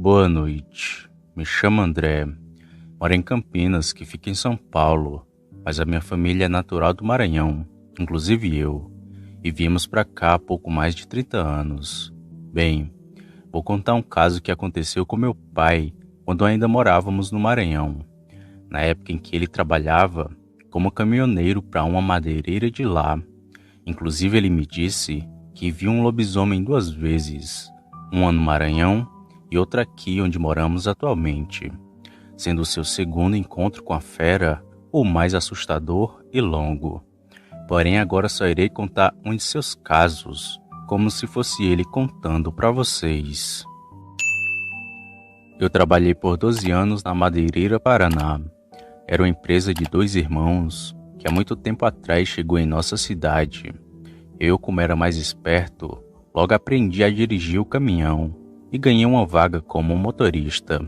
Boa noite. Me chamo André. Moro em Campinas, que fica em São Paulo, mas a minha família é natural do Maranhão, inclusive eu, e viemos para cá há pouco mais de 30 anos. Bem, vou contar um caso que aconteceu com meu pai quando ainda morávamos no Maranhão, na época em que ele trabalhava como caminhoneiro para uma madeireira de lá. Inclusive ele me disse que viu um lobisomem 2 vezes, uma no Maranhão e outra aqui onde moramos atualmente, sendo o seu segundo encontro com a fera o mais assustador e longo. Porém, agora só irei contar um de seus casos, como se fosse ele contando para vocês. Eu trabalhei por 12 anos na Madeireira Paraná. Era uma empresa de 2 irmãos que há muito tempo atrás chegou em nossa cidade. Eu, como era mais esperto, logo aprendi a dirigir o caminhão e ganhei uma vaga como motorista.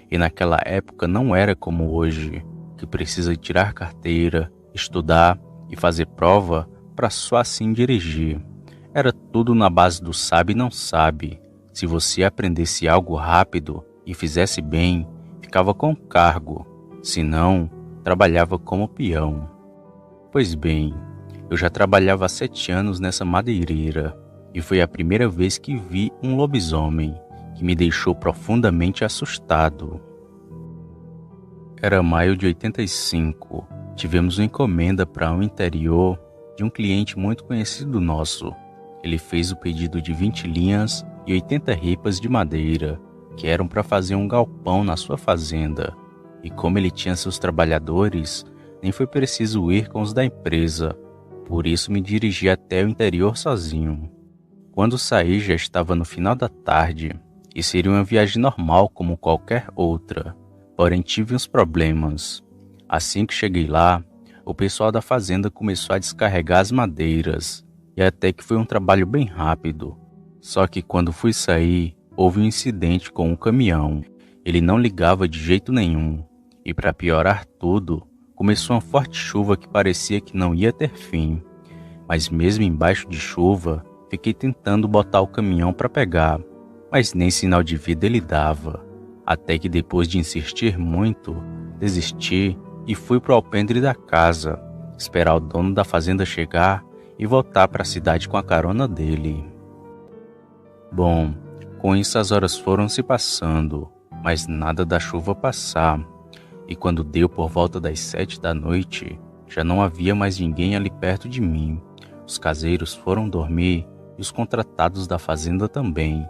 E naquela época não era como hoje, que precisa tirar carteira, estudar e fazer prova para só assim dirigir. Era tudo na base do sabe e não sabe. Se você aprendesse algo rápido e fizesse bem, ficava com cargo. Se não, trabalhava como peão. Pois bem, eu já trabalhava há 7 anos nessa madeireira e foi a primeira vez que vi um lobisomem que me deixou profundamente assustado. Era maio de 85. Tivemos uma encomenda para o interior de um cliente muito conhecido nosso. Ele fez o pedido de 20 linhas e 80 ripas de madeira, que eram para fazer um galpão na sua fazenda. E como ele tinha seus trabalhadores, nem foi preciso ir com os da empresa. Por isso me dirigi até o interior sozinho. Quando saí já estava no final da tarde e seria uma viagem normal como qualquer outra. Porém tive uns problemas. Assim que cheguei lá, o pessoal da fazenda começou a descarregar as madeiras e até que foi um trabalho bem rápido. Só que quando fui sair, houve um incidente com o caminhão. Ele não ligava de jeito nenhum e para piorar tudo, começou uma forte chuva que parecia que não ia ter fim. Mas mesmo embaixo de chuva, fiquei tentando botar o caminhão para pegar, mas nem sinal de vida ele dava. Até que depois de insistir muito, desisti e fui para o alpendre da casa, esperar o dono da fazenda chegar e voltar para a cidade com a carona dele. Bom, com isso as horas foram se passando, mas nada da chuva passar. E quando deu por volta das 7 da noite, já não havia mais ninguém ali perto de mim. Os caseiros foram dormir e os contratados da fazenda também.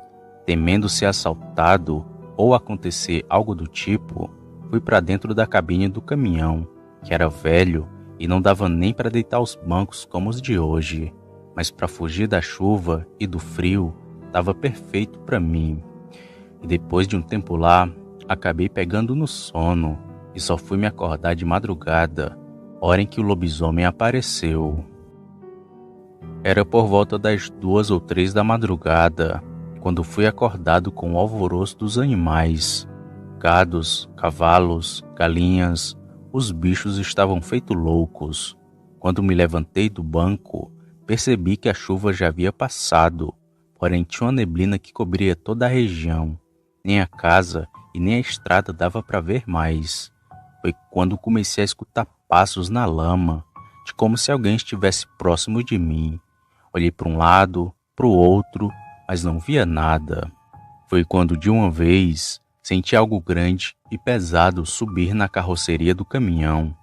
Temendo ser assaltado ou acontecer algo do tipo, fui para dentro da cabine do caminhão, que era velho e não dava nem para deitar os bancos como os de hoje. Mas para fugir da chuva e do frio, estava perfeito para mim. E depois de um tempo lá, acabei pegando no sono e só fui me acordar de madrugada, hora em que o lobisomem apareceu. Era por volta das 2 ou 3 da madrugada, quando fui acordado com o alvoroço dos animais. Gados, cavalos, galinhas, os bichos estavam feito loucos. Quando me levantei do banco, percebi que a chuva já havia passado, porém tinha uma neblina que cobria toda a região. Nem a casa e nem a estrada dava para ver mais. Foi quando comecei a escutar passos na lama, de como se alguém estivesse próximo de mim. Olhei para um lado, para o outro, mas não via nada. Foi quando de uma vez senti algo grande e pesado subir na carroceria do caminhão.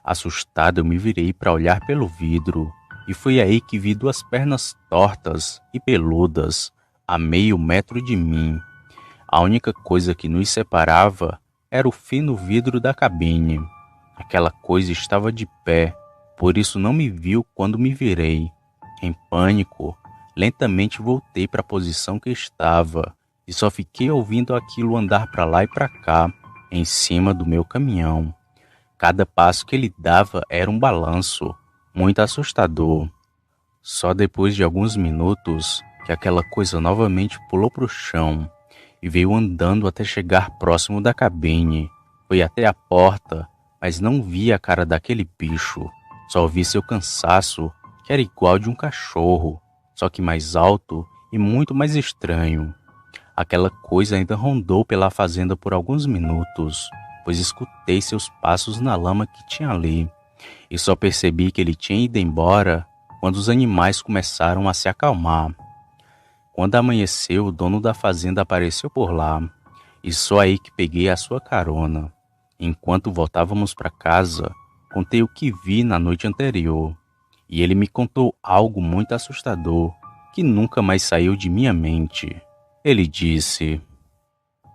Assustado, eu me virei para olhar pelo vidro e foi aí que vi 2 pernas tortas e peludas a meio metro de mim. A única coisa que nos separava era o fino vidro da cabine. Aquela coisa estava de pé, por isso não me viu quando me virei. Em pânico, lentamente voltei para a posição que estava e só fiquei ouvindo aquilo andar para lá e para cá, em cima do meu caminhão. Cada passo que ele dava era um balanço, muito assustador. Só depois de alguns minutos que aquela coisa novamente pulou para o chão e veio andando até chegar próximo da cabine. Foi até a porta, mas não vi a cara daquele bicho. Só vi seu cansaço, que era igual de um cachorro, só que mais alto e muito mais estranho. Aquela coisa ainda rondou pela fazenda por alguns minutos, pois escutei seus passos na lama que tinha ali, e só percebi que ele tinha ido embora quando os animais começaram a se acalmar. Quando amanheceu, o dono da fazenda apareceu por lá, e só aí que peguei a sua carona. Enquanto voltávamos para casa, contei o que vi na noite anterior, e ele me contou algo muito assustador, que nunca mais saiu de minha mente. Ele disse: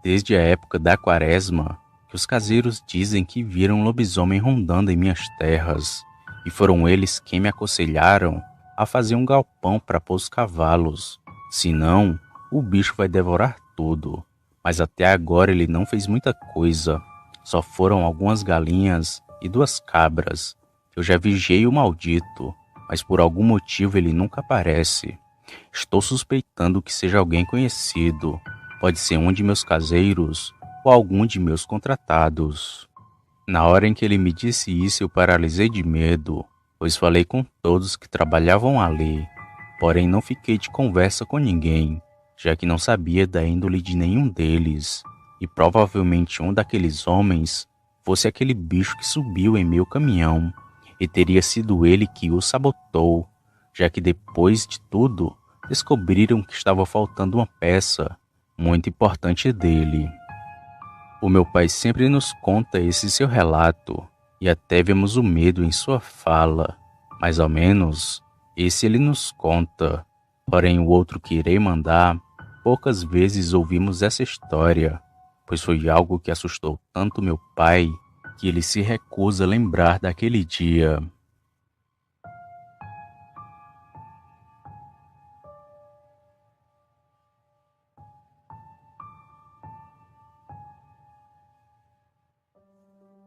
desde a época da quaresma, que os caseiros dizem que viram um lobisomem rondando em minhas terras, e foram eles quem me aconselharam a fazer um galpão para pôr os cavalos. Senão, o bicho vai devorar tudo. Mas até agora ele não fez muita coisa. Só foram algumas galinhas e 2 cabras. Eu já vigiei o maldito, mas por algum motivo ele nunca aparece. Estou suspeitando que seja alguém conhecido. Pode ser um de meus caseiros ou algum de meus contratados. Na hora em que ele me disse isso, eu paralisei de medo, pois falei com todos que trabalhavam ali. Porém, não fiquei de conversa com ninguém, já que não sabia da índole de nenhum deles, e provavelmente um daqueles homens fosse aquele bicho que subiu em meu caminhão, e teria sido ele que o sabotou, já que depois de tudo, descobriram que estava faltando uma peça muito importante dele. O meu pai sempre nos conta esse seu relato, e até vemos o medo em sua fala. Mais ou menos, esse ele nos conta. Porém, o outro que irei mandar, poucas vezes ouvimos essa história, pois foi algo que assustou tanto meu pai, que ele se recusa a lembrar daquele dia.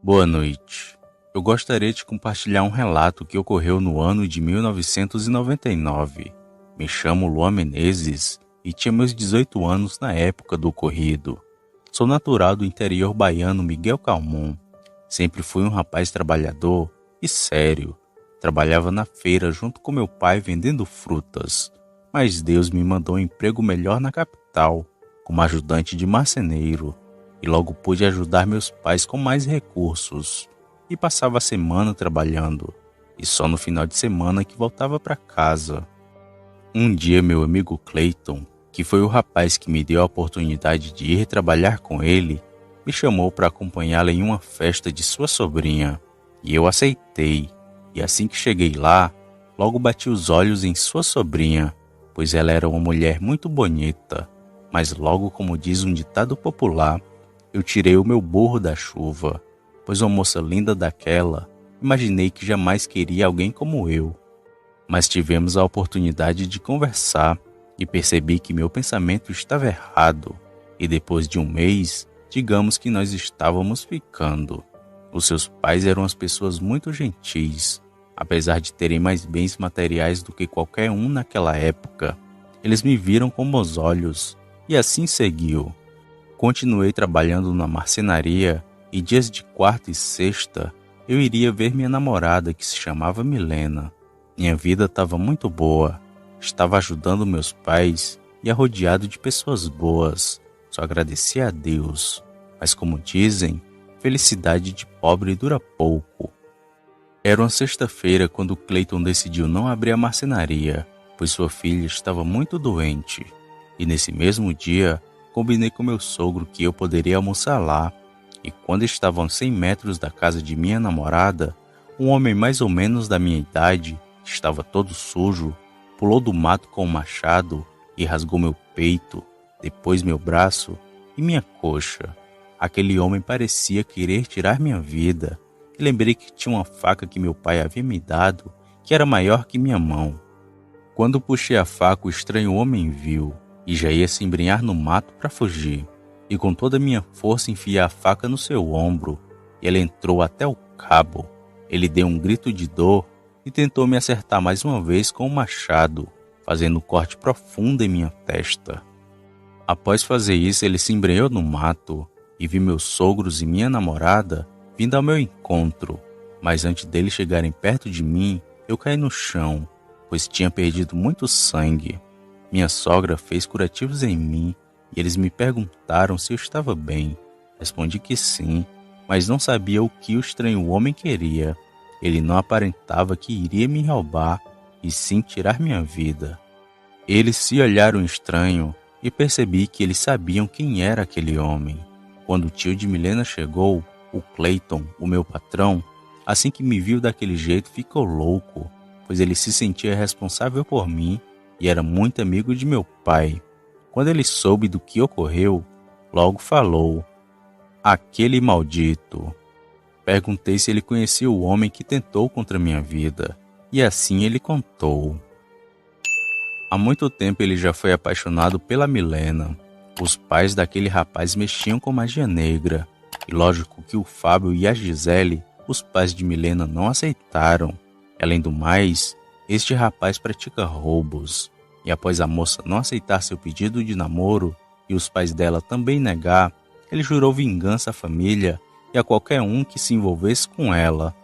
Boa noite. Eu gostaria de compartilhar um relato que ocorreu no ano de 1999. Me chamo Luan Menezes e tinha meus 18 anos na época do ocorrido. Sou natural do interior baiano Miguel Calmon. Sempre fui um rapaz trabalhador e sério. Trabalhava na feira junto com meu pai vendendo frutas. Mas Deus me mandou um emprego melhor na capital, como ajudante de marceneiro. E logo pude ajudar meus pais com mais recursos. E passava a semana trabalhando, e só no final de semana que voltava para casa. Um dia meu amigo Clayton, que foi o rapaz que me deu a oportunidade de ir trabalhar com ele, me chamou para acompanhá-la em uma festa de sua sobrinha, e eu aceitei. E assim que cheguei lá, logo bati os olhos em sua sobrinha, pois ela era uma mulher muito bonita, mas logo, como diz um ditado popular, eu tirei o meu burro da chuva, pois uma moça linda daquela, imaginei que jamais queria alguém como eu. Mas tivemos a oportunidade de conversar e percebi que meu pensamento estava errado. E depois de um mês, digamos que nós estávamos ficando. Os seus pais eram as pessoas muito gentis, apesar de terem mais bens materiais do que qualquer um naquela época. Eles me viram com bons olhos, e assim seguiu. Continuei trabalhando na marcenaria e dias de quarta e sexta eu iria ver minha namorada, que se chamava Milena. Minha vida estava muito boa, estava ajudando meus pais e rodeado de pessoas boas. Só agradecia a Deus. Mas como dizem, felicidade de pobre dura pouco. Era uma sexta-feira quando Clayton decidiu não abrir a marcenaria, pois sua filha estava muito doente. E nesse mesmo dia, combinei com meu sogro que eu poderia almoçar lá, e quando estavam a 100 metros da casa de minha namorada, um homem mais ou menos da minha idade, que estava todo sujo, pulou do mato com um machado e rasgou meu peito, depois meu braço e minha coxa. Aquele homem parecia querer tirar minha vida, e lembrei que tinha uma faca que meu pai havia me dado, que era maior que minha mão. Quando puxei a faca, o estranho homem viu, e já ia se embrenhar no mato para fugir, e com toda a minha força enfiei a faca no seu ombro, e ela entrou até o cabo. Ele deu um grito de dor e tentou me acertar mais uma vez com o machado, fazendo um corte profundo em minha testa. Após fazer isso, ele se embrenhou no mato, e vi meus sogros e minha namorada vindo ao meu encontro, mas antes deles chegarem perto de mim, eu caí no chão, pois tinha perdido muito sangue. Minha sogra fez curativos em mim e eles me perguntaram se eu estava bem. Respondi que sim, mas não sabia o que o estranho homem queria. Ele não aparentava que iria me roubar, e sim tirar minha vida. Eles se olharam estranho e percebi que eles sabiam quem era aquele homem. Quando o tio de Milena chegou, o Clayton, o meu patrão, assim que me viu daquele jeito, ficou louco, pois ele se sentia responsável por mim e era muito amigo de meu pai. Quando ele soube do que ocorreu, logo falou: "Aquele maldito." Perguntei se ele conhecia o homem que tentou contra minha vida, e assim ele contou. Há muito tempo ele já foi apaixonado pela Milena. Os pais daquele rapaz mexiam com magia negra, e lógico que o Fábio e a Gisele, os pais de Milena, não aceitaram. Além do mais, este rapaz pratica roubos, e após a moça não aceitar seu pedido de namoro e os pais dela também negar, ele jurou vingança à família e a qualquer um que se envolvesse com ela.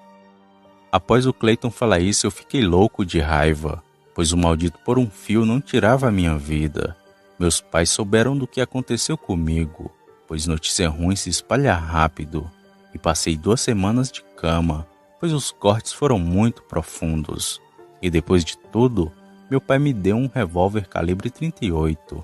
Após o Clayton falar isso, eu fiquei louco de raiva, pois o maldito por um fio não tirava a minha vida. Meus pais souberam do que aconteceu comigo, pois notícia ruim se espalha rápido, e passei 2 semanas de cama, pois os cortes foram muito profundos. E depois de tudo, meu pai me deu um revólver calibre 38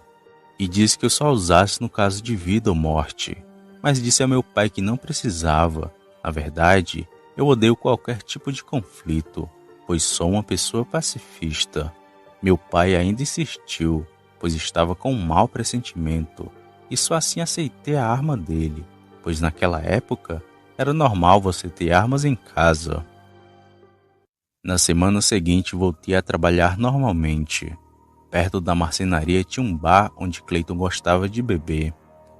e disse que eu só usasse no caso de vida ou morte, mas disse a meu pai que não precisava. Na verdade, eu odeio qualquer tipo de conflito, pois sou uma pessoa pacifista. Meu pai ainda insistiu, pois estava com um mau pressentimento, e só assim aceitei a arma dele, pois naquela época era normal você ter armas em casa. Na semana seguinte voltei a trabalhar normalmente. Perto da marcenaria tinha um bar onde Clayton gostava de beber,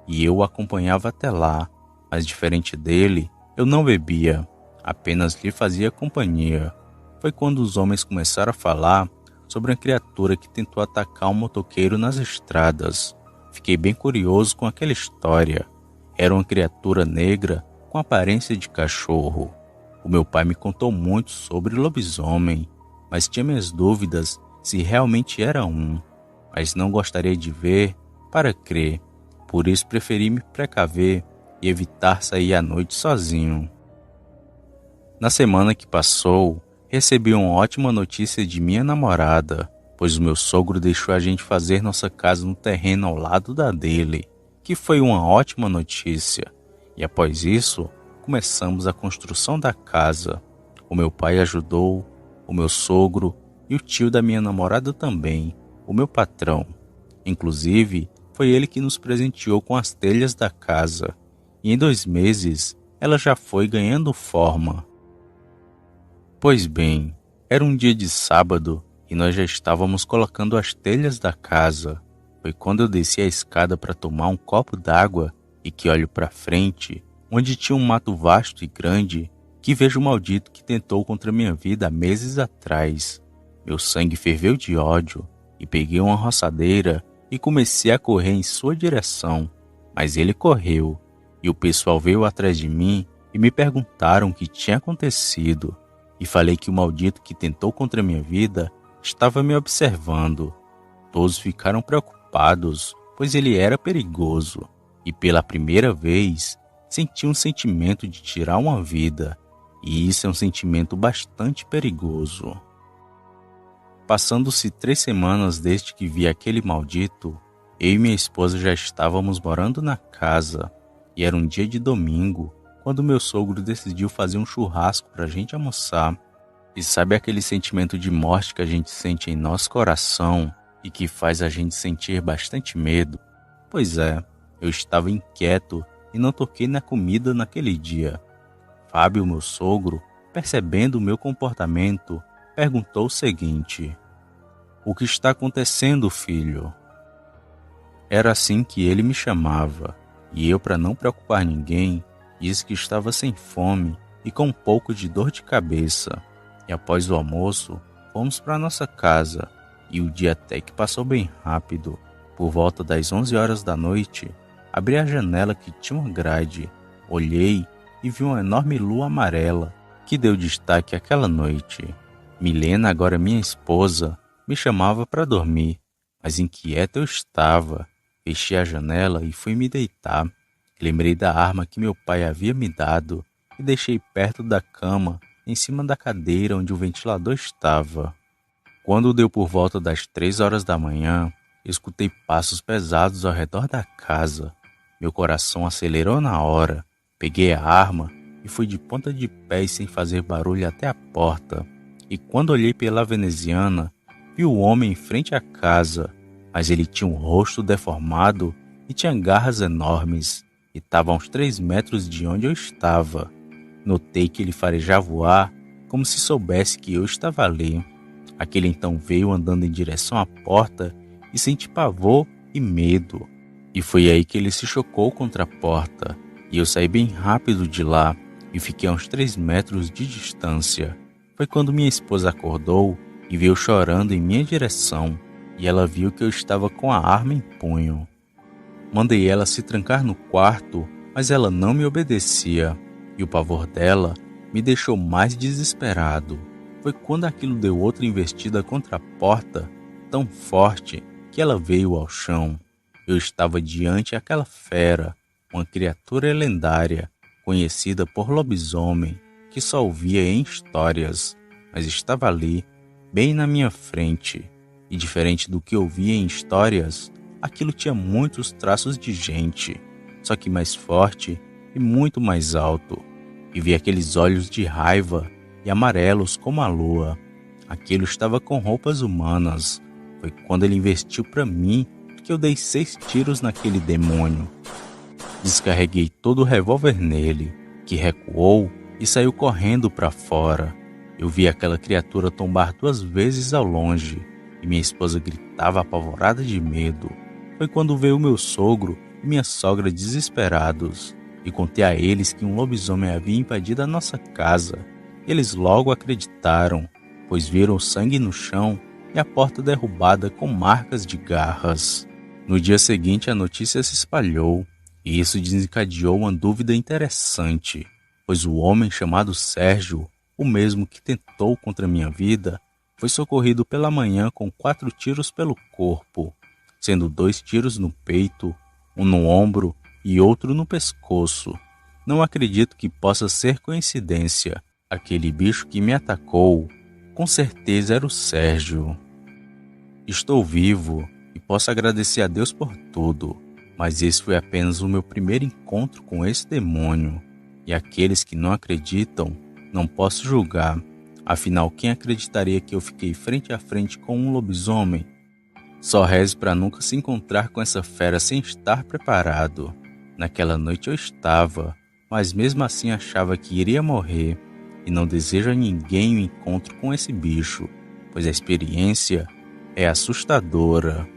e eu o acompanhava até lá, mas diferente dele, eu não bebia, apenas lhe fazia companhia. Foi quando os homens começaram a falar sobre uma criatura que tentou atacar um motoqueiro nas estradas. Fiquei bem curioso com aquela história. Era uma criatura negra com aparência de cachorro. O meu pai me contou muito sobre lobisomem, mas tinha minhas dúvidas se realmente era um, mas não gostaria de ver para crer. Por isso preferi me precaver e evitar sair à noite sozinho. Na semana que passou, recebi uma ótima notícia de minha namorada, pois o meu sogro deixou a gente fazer nossa casa no terreno ao lado da dele, que foi uma ótima notícia. E após isso, começamos a construção da casa. O meu pai ajudou, o meu sogro e o tio da minha namorada também, o meu patrão. Inclusive, foi ele que nos presenteou com as telhas da casa, e em 2 meses ela já foi ganhando forma. Pois bem, era um dia de sábado e nós já estávamos colocando as telhas da casa. Foi quando eu desci a escada para tomar um copo d'água e que olho para frente, onde tinha um mato vasto e grande, que vejo o maldito que tentou contra minha vida há meses atrás. Meu sangue ferveu de ódio e peguei uma roçadeira e comecei a correr em sua direção. Mas ele correu e o pessoal veio atrás de mim e me perguntaram o que tinha acontecido. E falei que o maldito que tentou contra minha vida estava me observando. Todos ficaram preocupados, pois ele era perigoso. E pela primeira vez, senti um sentimento de tirar uma vida. E isso é um sentimento bastante perigoso. Passando-se 3 semanas desde que vi aquele maldito, eu e minha esposa já estávamos morando na casa. E era um dia de domingo, quando meu sogro decidiu fazer um churrasco para a gente almoçar. E sabe aquele sentimento de morte que a gente sente em nosso coração e que faz a gente sentir bastante medo? Pois é, eu estava inquieto e não toquei na comida naquele dia. Fábio, meu sogro, percebendo o meu comportamento, perguntou o seguinte: "O que está acontecendo, filho?" Era assim que ele me chamava, e eu, para não preocupar ninguém, disse que estava sem fome e com um pouco de dor de cabeça. E após o almoço, fomos para nossa casa, e o dia até que passou bem rápido. Por volta das 11 horas da noite, abri a janela que tinha uma grade, olhei e vi uma enorme lua amarela que deu destaque àquela noite. Milena, agora minha esposa, me chamava para dormir, mas inquieto eu estava, Fechei a janela e fui me deitar. Lembrei da arma que meu pai havia me dado e deixei perto da cama, em cima da cadeira onde o ventilador estava. Quando deu por volta das 3 horas da manhã, escutei passos pesados ao redor da casa. Meu coração acelerou na hora. Peguei a arma e fui de ponta de pé e sem fazer barulho até a porta. E quando olhei pela veneziana, vi o homem em frente à casa, mas ele tinha um rosto deformado e tinha garras enormes, e estava a uns 3 metros de onde eu estava. Notei que ele farejava o ar como se soubesse que eu estava ali. Aquele então veio andando em direção à porta e senti pavor e medo. E foi aí que ele se chocou contra a porta, e eu saí bem rápido de lá e fiquei a uns 3 metros de distância. Foi quando minha esposa acordou e veio chorando em minha direção, e ela viu que eu estava com a arma em punho. Mandei ela se trancar no quarto, mas ela não me obedecia, e o pavor dela me deixou mais desesperado. Foi quando aquilo deu outra investida contra a porta, tão forte que ela veio ao chão. Eu estava diante daquela fera, uma criatura lendária, conhecida por lobisomem, que só ouvia em histórias, mas estava ali, bem na minha frente. E diferente do que ouvia em histórias, aquilo tinha muitos traços de gente, só que mais forte e muito mais alto. E vi aqueles olhos de raiva e amarelos como a lua. Aquilo estava com roupas humanas. Foi quando ele investiu para mim que eu dei 6 tiros naquele demônio. Descarreguei todo o revólver nele, que recuou e saiu correndo para fora. Eu vi aquela criatura tombar 2 vezes ao longe e minha esposa gritava apavorada de medo. Foi quando veio meu sogro e minha sogra desesperados e contei a eles que um lobisomem havia invadido a nossa casa. Eles logo acreditaram, pois viram o sangue no chão e a porta derrubada com marcas de garras. No dia seguinte a notícia se espalhou, e isso desencadeou uma dúvida interessante, pois o homem chamado Sérgio, o mesmo que tentou contra minha vida, foi socorrido pela manhã com 4 tiros pelo corpo, sendo 2 tiros no peito, um no ombro e outro no pescoço. Não acredito que possa ser coincidência. Aquele bicho que me atacou, com certeza era o Sérgio. Estou vivo e posso agradecer a Deus por tudo, mas esse foi apenas o meu primeiro encontro com esse demônio. E aqueles que não acreditam, não posso julgar. Afinal, quem acreditaria que eu fiquei frente a frente com um lobisomem? Só reze para nunca se encontrar com essa fera sem estar preparado. Naquela noite eu estava, mas mesmo assim achava que iria morrer. E não desejo a ninguém o encontro com esse bicho, pois a experiência é assustadora.